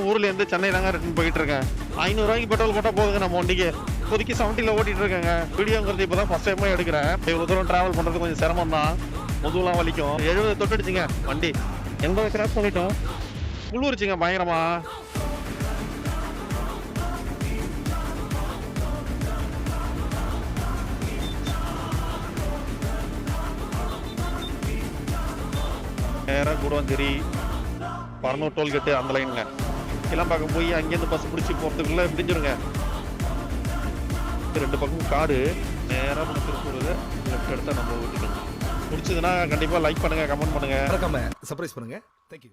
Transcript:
ஊர்ல இருந்து சென்னை தாங்க ரிட்டர்ன் போயிட்டு இருக்கேன். 500 ரூபாய்க்கு பெட்ரோல் போட்டா போதுங்க நம்ம வண்டிக்கு. இப்போதைக்கு 70ல ஓட்டிட்டு இருக்கேங்க. வீடியோங்கிறது இப்பதான் ஃபர்ஸ்ட் டைமா எடுக்கிறேன். இவ்வளவு தூரம் டிராவல் பண்றது கொஞ்சம் சிரமம் தான். முதுகுலாம் வலிக்கும். 70 தொட்டுடுச்சுங்க வண்டி. 80 கிராஸ் பண்ணிட்டோம். குளிர்ச்சிங்க பயங்கரமா. நேராக கூடவஞ்சேரி பரனூர் டோல்கேட்டு அந்த லைனுங்க. கிளம்பாக்கம் போய் அங்கேருந்து பஸ் பிடிச்சி போகிறதுக்குள்ளே முடிஞ்சிருங்க. 2 பக்கமும் காடு. நேராக நம்ம திருப்பூர் லெஃப்ட் எடுத்தால் நம்ம வீட்டுக்கு முடிச்சதுன்னா கண்டிப்பாக லைக் பண்ணுங்கள், கமெண்ட் பண்ணுங்கள், மறக்காம சர்ப்ரைஸ் பண்ணுங்க. தேங்க்யூ.